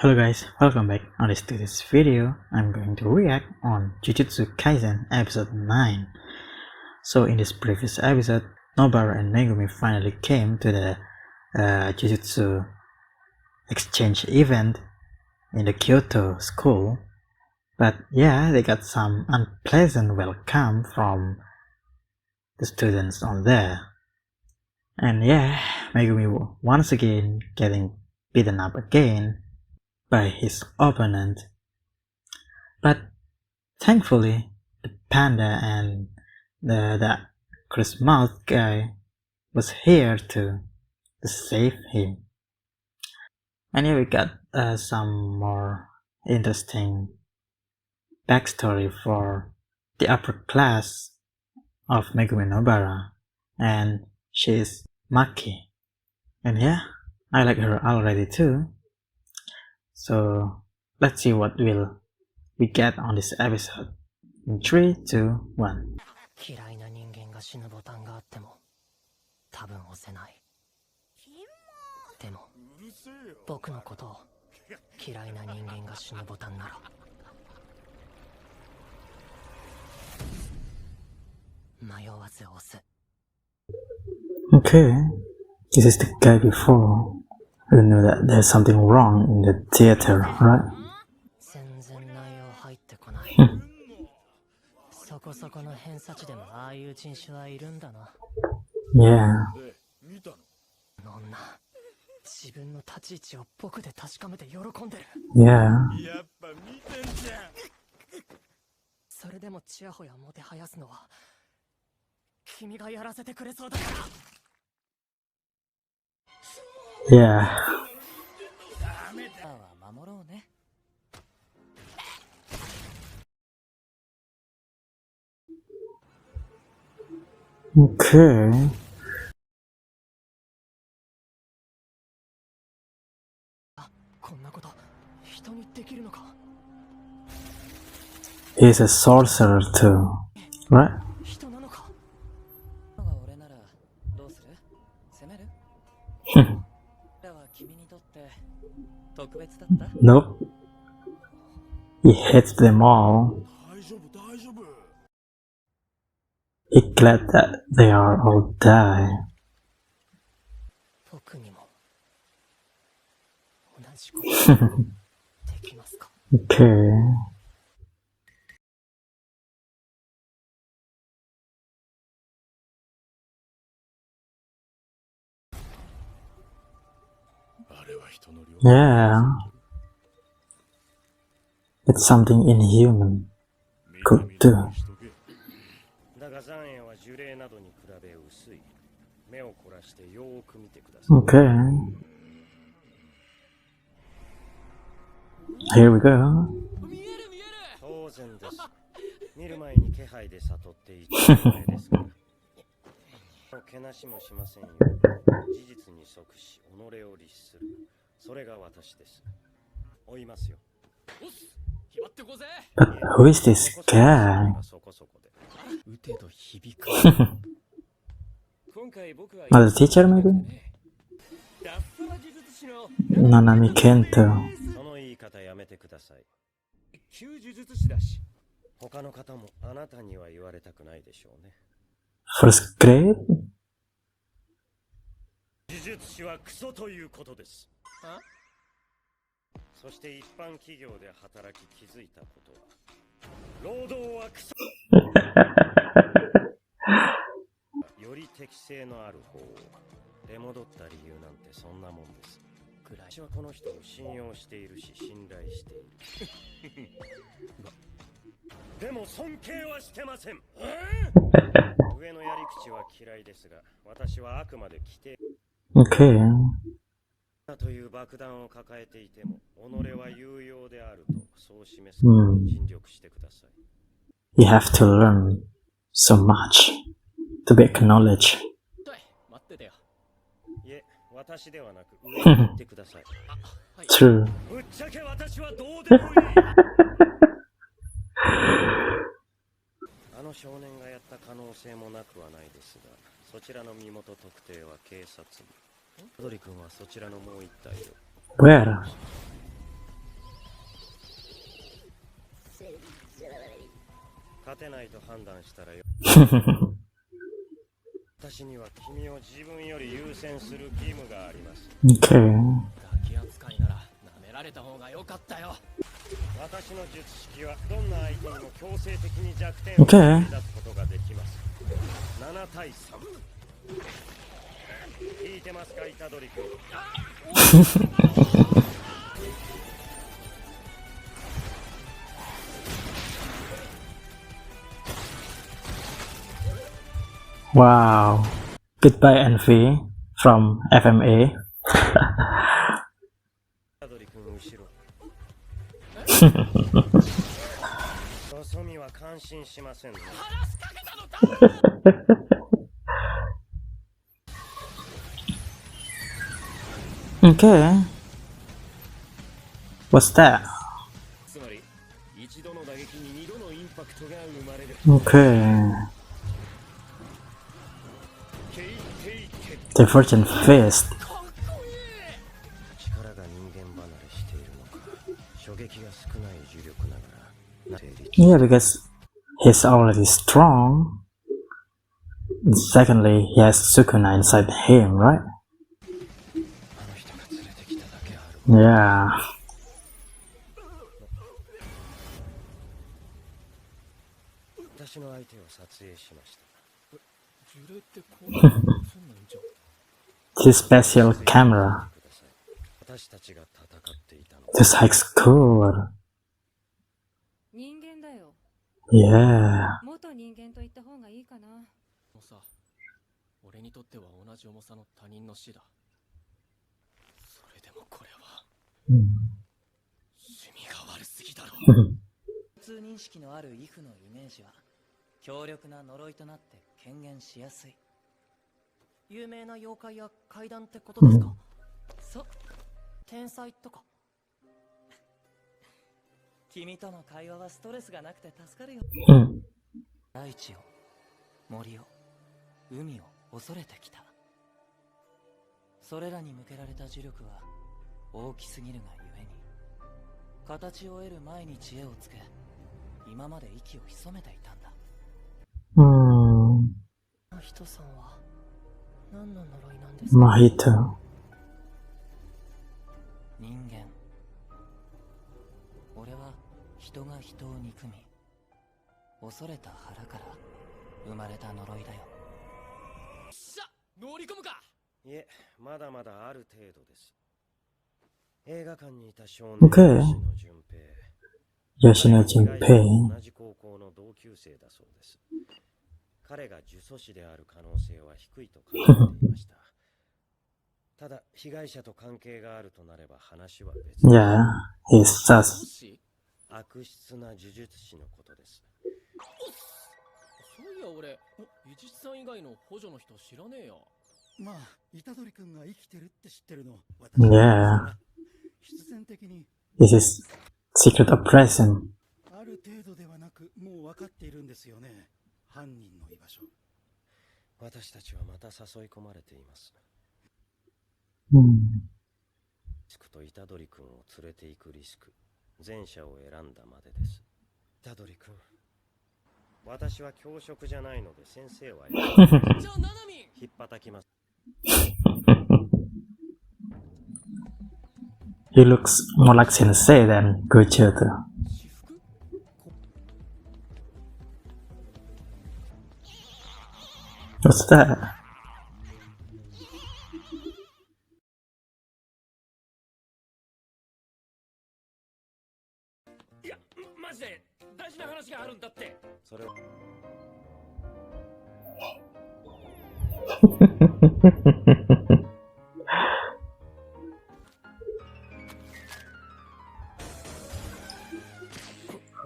Hello guys, welcome back. On this video, I'm going to react on Jujutsu Kaisen episode 9. So in this previous episode, Nobara and Megumi finally came to the Jujutsu exchange event in the Kyoto school. But yeah, they got some unpleasant welcome from the students on there. And yeah, Megumi once again getting beaten up again by his opponent. But thankfully, the panda and the Chris Mouth guy was here to save him. And here we got some more interesting backstory for the upper class of Megumi Nobara, and she's Maki. And yeah, I like her already too. So let's see what will we get on this episode. In 3, 2, 1. 嫌いな人間が死ぬボタンがあっても多分押せない。でも僕のことを嫌いな人間が死ぬボタンなら迷わず押す。 Okay, this is the guy before who knew that there's something wrong in the theater, right? 全然内容入ってこない。そこそこの偏差値でもああいう人種はいるんだな。Yeah. の女、自分の立ち位置を僕で確かめて喜んでる。Yeah. やっぱ見てんじゃん。それでもちやほやもてはやすのは君がやらせてくれそうだから。Yeah. ダメだは守ろうね。Okay. こんなこと人にできるのか。 He's a sorcerer too, right? 人なのか。俺ならどうする？攻める？俺は君にとって特別だった？ Nope. He hates them all. He's glad that they are all die. 僕にも同じことできますか？ Okay. Yeah. It's something inhuman could do. Okay. Here we go. 当然です。見る前に気配で悟っていたですから。けなしもしませんよ。事実に即し己を律する。それが私です。追いますよ。 But who is this guy? Another teacher maybe? Nanami Kento. その言い方やめてください。旧呪術師だし、他の方もあなたには言われたくないでしょうね。 First grade? 呪術師はクソということです。そして一般企業で働き気づいたことは、労働はクソ。より適性のある方を出戻った理由なんてそんなもんです。私はこの人を信用しているし信頼している。でも尊敬はしてません。上のやり口は嫌いですが、私はあくまで規定。 Okay. という爆弾を抱えていても、己は有用であるとそう示すことに尽力してください。You have to learn so much to be acknowledged. 待っててよ。いえ、私ではなく上に行ってください。True. ぶっちゃけ私はどうでもいい。あの少年がやった可能性もなくはないですが、そちらの身元特定は警察に。ドリ君はそちらのもう一体を。Where? てないと判断したらよ。私には君を自分より優先する義務があります。Okay. ガキ扱いなら舐められた方が良かったよ。私の術式はどんな相手にも強制的に弱点を出すことができます。7対3。聞いてますか、虎杖君。Wow. Goodbye Envy from FMA. 虎杖君後ろ。よそ見は感心しませんね。話しかけたのだ。Okay. What's that? つまり一度の打撃に二度のインパクトが生まれる。Okay. Divergent Fist. 力が人間離れしているのか。衝撃が少ない重力ながら。Yeah, because he's already strong. And secondly, he has sukuna inside him, right? あの人が連れてきただけある。 Yeah. 私の相手を撮影しました。呪霊ってこんなのすんのんじゃ。 This special camera. 私たちが戦っていたの。 This hike's cool. 人間だよ。 Yeah. 元人間と言った方がいいかな。もうさ、俺にとっては同じ重さの他人の死だ。それでもこれは趣味が悪すぎだろ。普通認識のあるイフのイメージは強力な呪いとなって権限しやすい。有名な妖怪や怪談ってことですか？そう、天才とか。君との会話はストレスがなくて助かるよ。大地を、森を、海を恐れてきた。それらに向けられた呪力は大きすぎるがゆえに、形を得る前に知恵をつけ、今まで息を潜めていたんだ。人さんは何の呪いなんですか？ Mahito. 人間。俺は人が人を憎み、恐れた腹から生まれた呪いだよ。しゃ、乗り込むか。いえ、まだまだある程度です。映画館にいた少年、 Okay. 吉野純平。 Yoshino Junpei. 同じ高校の同級生だそうです。彼が呪詛師である可能性は低いと考えていました。ただ、被害者と関係があるとなれば話は別です。 Yeah, he's sus. し、悪質な呪術師のことです。そういや俺、伊地知さん以外の補助の人知らねえよ。まあ、虎杖君が生きてるって知ってるの。 Yeah. 必然的に This is secret oppression. ある程度ではなく、もう分かっているんですよね。犯人の居場所。私たちはまた誘い込まれています。リスクと虎杖君を連れて行くリスク、前者を選んだまでです。虎杖君、私は教職じゃないので先生はじゃあナナミ引っ叩きます。 He looks more like sensei than gojo. 私服？ What's that? いや、マジで大事な話があるんだって。それは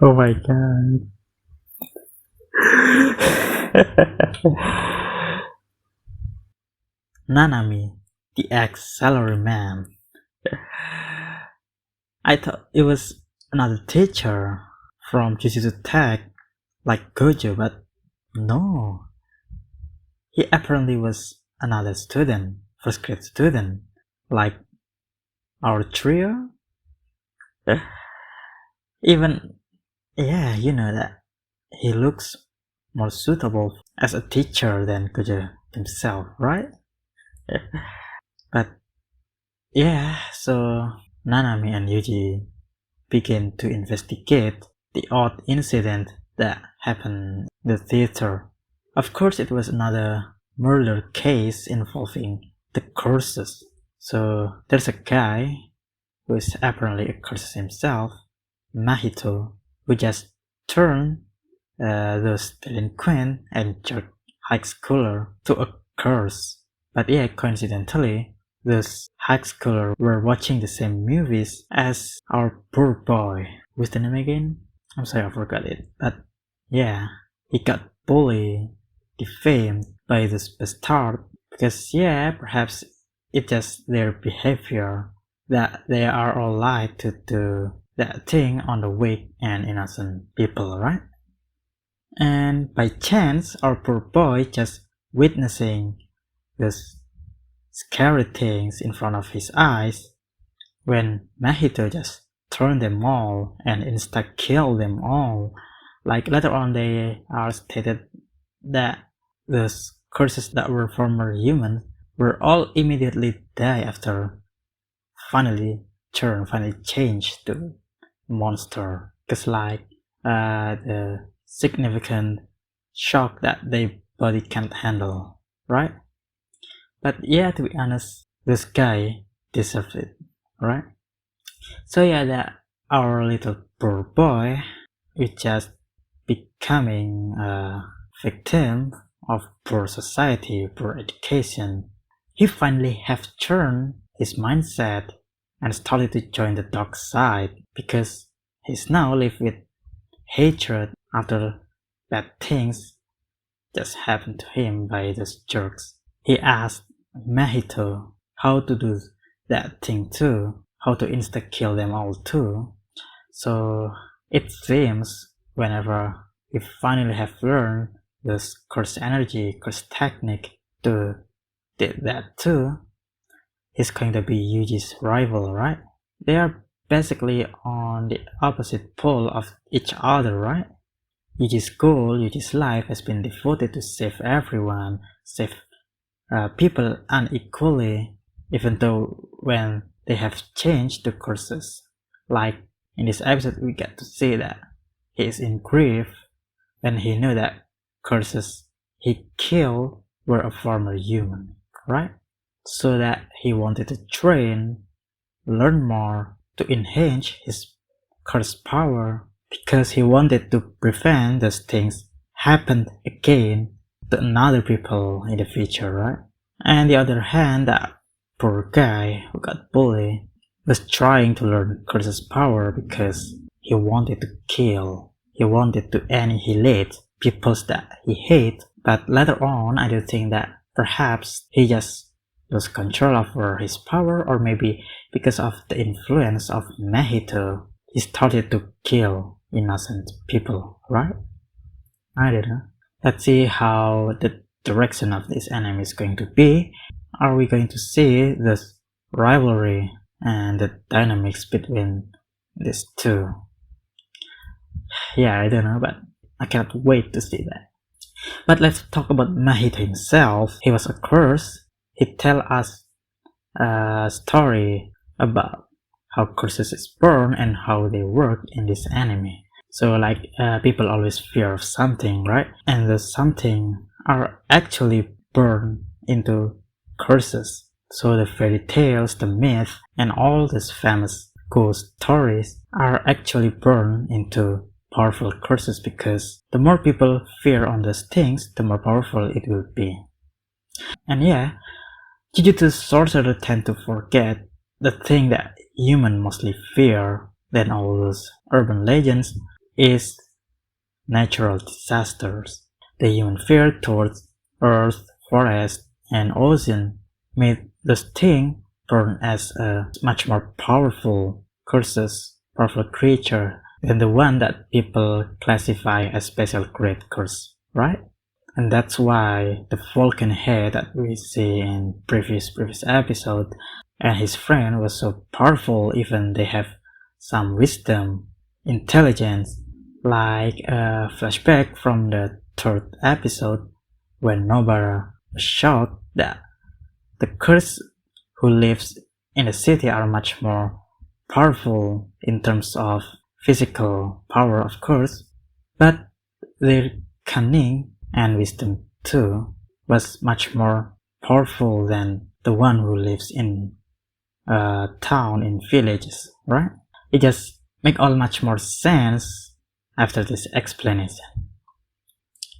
Oh my god. Nanami, the ex-salaryman. I thought it was another teacher from Jujutsu Tech, like Gojo, but no. He apparently was another student, first grade student, like our trio. Even, yeah, you know that he looks more suitable as a teacher than Gojo himself, right? But yeah, so Nanami and Yuji begin to investigate the odd incident that happened in the theater. Of course, it was another murder case involving the curses. So there's a guy who is apparently a curse himself, Mahito, who just turned those delinquent and jerk high schooler to a curse. But yeah, coincidentally, those high schooler were watching the same movies as our poor boy. What's the name again? I'm sorry, I forgot it. But yeah, he got bullied, defamed by this bastard because yeah, perhaps it's just their behavior that they are all like to do that thing on the weak and innocent people, right? And by chance, our poor boy just witnessing these scary things in front of his eyes when Mahito just turned them all and insta-killed them all. Like later on they are stated that those curses that were former humans were all immediately die after finally change to monster. Cause like the significant shock that their body can't handle, right? But yeah, to be honest, this guy deserves it, right? So yeah, that our little poor boy is just becoming a victim of poor society, poor education. He finally have turned his mindset and started to join the dark side because he's now lived with hatred after bad things just happened to him by those jerks. He asked Mahito how to do that thing too, how to insta-kill them all too. So it seems whenever we finally have learned this curse energy, curse technique to did that too, he's going to be Yuji's rival, right? They are basically on the opposite pole of each other, right? Yuji's goal, Yuji's life has been devoted to save everyone, save people unequally, even though when they have changed the curses. Like in this episode, we get to see that he is in grief when he knew that curses he killed were a former human, right? So that he wanted to train, learn more to enhance his curse power because he wanted to prevent those things happen again to another people in the future, right? And the other hand, that poor guy who got bullied was trying to learn curse's power because he wanted to kill, he wanted to annihilate people that he hate. But later on, I do think that perhaps he just lost control over his power, or maybe because of the influence of Mahito, he started to kill innocent people, right? I don't know. Let's see how the direction of this anime is going to be. Are we going to see this rivalry and the dynamics between these two? Yeah, I don't know, but I cannot wait to see that. But let's talk about Mahito himself. He was a curse. He tell us a story about how curses is born and how they work in this anime. So like people always fear of something, right? And the something are actually born into curses. So the fairy tales, the myth, and all these famous ghost stories are actually born into powerful curses because the more people fear on those things, the more powerful it will be. And yeah, Jujutsu sorcerers tend to forget the thing that humans mostly fear than all those urban legends is natural disasters. The human fear towards earth, forest, and ocean made this thing born as a much more powerful creature than the one that people classify as special great curse, right? And that's why the falcon head that we see in previous episode and his friend was so powerful, even they have some wisdom, intelligence, like a flashback from the third episode when Nobara was shocked that the curse who lives in the city are much more powerful in terms of physical power, of course, but their cunning and wisdom too was much more powerful than the one who lives in a town in villages, right? It just make all much more sense after this explanation.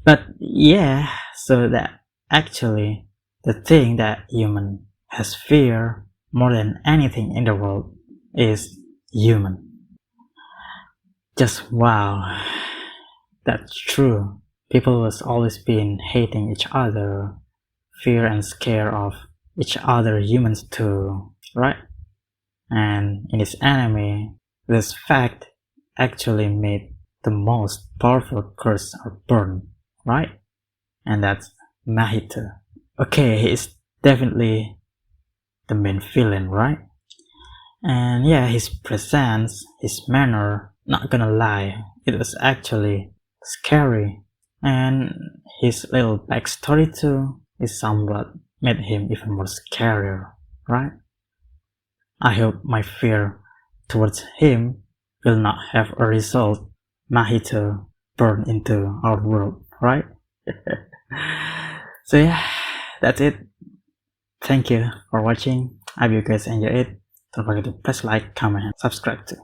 But yeah, so that actually the thing that human has fear more than anything in the world is human. Just wow, that's true. People was always been hating each other, fear and scare of each other humans too, right? And in this anime, this fact actually made the most powerful curse are born, right? And that's Mahito. Okay, he is definitely the main villain, right? And yeah, his presence, his manner, not gonna lie, it was actually scary. And his little backstory too is somewhat made him even more scarier, right? I hope my fear towards him will not have a result Mahito burn into our world, right? So yeah, that's it. Thank you for watching. I hope you guys enjoy it. Don't forget to press like, comment, and subscribe too.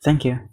Thank you.